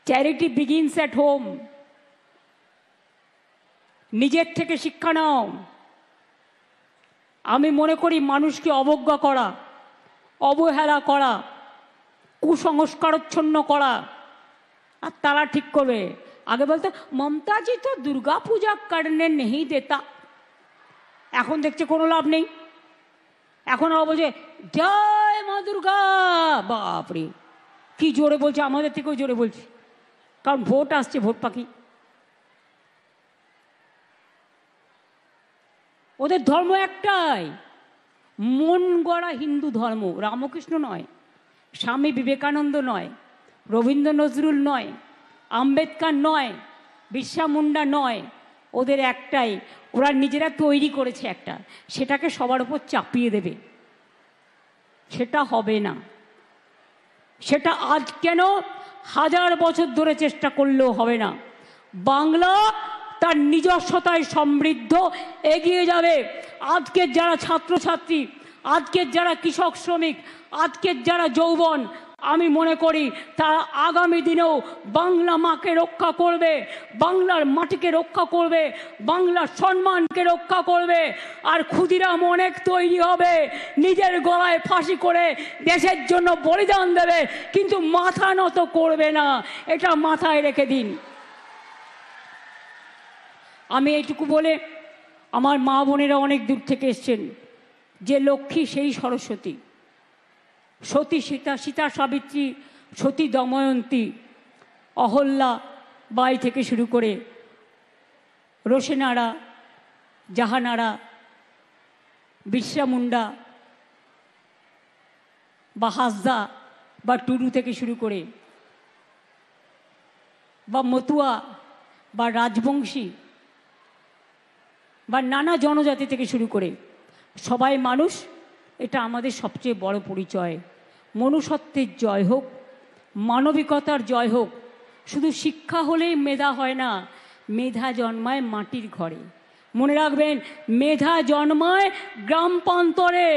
Charity begins at home. নিজের থেকে শিক্ষা নাও। আমি মনে করি মানুষকে অবজ্ঞা করা, অবহেলা করা, কুসংস্কারচ্ছন্ন করা, আর তারা ঠিক করবে। আগে বলতো মমতাজি তো দুর্গা পূজা করনে নেই দেতা, এখন দেখছে কোনো লাভ নেই। এখন বলছে জয় মা দুর্গা, বাপরে কি জোরে বলছে, আমাদের থেকেও জোরে বলছে, কারণ ভোট আসছে, ভোট পাখি। ওদের ধর্ম একটাই, মন গড়া হিন্দু ধর্ম। রামকৃষ্ণ নয়, স্বামী বিবেকানন্দ নয়, রবীন্দ্র নজরুল নয়, আম্বেদকর নয়, বিরসা মুন্ডা নয়। ওদের একটাই, ওরা নিজেরা তৈরি করেছে একটা, সেটাকে সবার উপর চাপিয়ে দেবে। সেটা হবে না। সেটা আজ কেন, 1000 বছর ধরে চেষ্টা করলেও হবে না। বাংলা তার নিজস্বতায় সমৃদ্ধ এগিয়ে যাবে। আজকের যারা ছাত্রছাত্রী, আজকের যারা কৃষক শ্রমিক, আজকের যারা যৌবন, আমি মনে করি তারা আগামী দিনেও বাংলা মাকে রক্ষা করবে, বাংলার মাটিকে রক্ষা করবে, বাংলার সম্মানকে রক্ষা করবে। আর ক্ষুদিরাম অনেক তৈরি হবে, নিজের গলায় ফাঁসি করে দেশের জন্য বলিদান দেবে, কিন্তু মাথা নত করবে না। এটা মাথায় রেখে দিন। আমি এইটুকু বলে, আমার মা বোনেরা অনেক দূর থেকে এসছেন, যে লক্ষ্মী সেই সরস্বতী, সতী সীতা, সীতা সাবিত্রী, সতী দময়ন্তী, অহল্যা বাই থেকে শুরু করে রোশেনারা, জাহানারা, বিরসা মুন্ডা বা হাসদা বা টুডু থেকে শুরু করে, বা মতুয়া বা রাজবংশী বা নানা জনজাতি থেকে শুরু করে সবাই মানুষ। এটা আমাদের সবচেয়ে বড় পরিচয়। মনুষ্যত্বের জয় হোক, মানবিকতার জয় হোক। শুধু শিক্ষা হলেই মেধা হয় না, মেধা জন্মায় মাটির ঘরে। মনে রাখবেন, মেধা জন্মায় গ্রাম প্রান্তরে,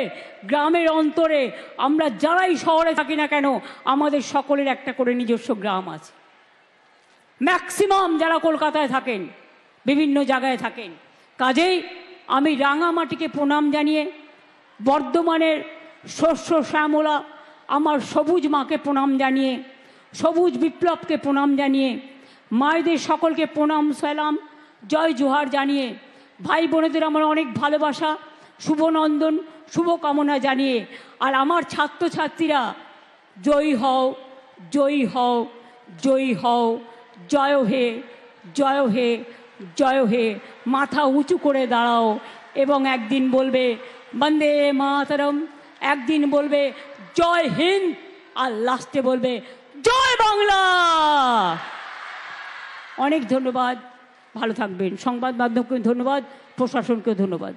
গ্রামের অন্তরে। আমরা যারাই শহরে থাকি না কেন, আমাদের সকলের একটা করে নিজস্ব গ্রাম আছে। ম্যাক্সিমাম যারা কলকাতায় থাকেন, বিভিন্ন জায়গায় থাকেন। কাজেই আমি রাঙামাটিকে প্রণাম জানিয়ে, বর্ধমানের শস্য শ্যামলা আমার সবুজ মাকে প্রণাম জানিয়ে, সবুজ বিপ্লবকে প্রণাম জানিয়ে, মায়েদের সকলকে প্রণাম সালাম জয় জোহার জানিয়ে, ভাই বোনেদের আমার অনেক ভালোবাসা, শুভনন্দন, শুভকামনা জানিয়ে, আর আমার ছাত্রছাত্রীরা জয়ী হও, জয়ী হও, জয়ী হও, জয় হে, জয় হে, জয় হে। মাথা উঁচু করে দাঁড়াও এবং একদিন বলবে বন্দে মাতরম, একদিন বলবে জয় হিন্দ, আর লাস্টে বলবে জয় বাংলা। অনেক ধন্যবাদ, ভালো থাকবেন। সংবাদ মাধ্যমকে ধন্যবাদ, প্রশাসনকে ধন্যবাদ।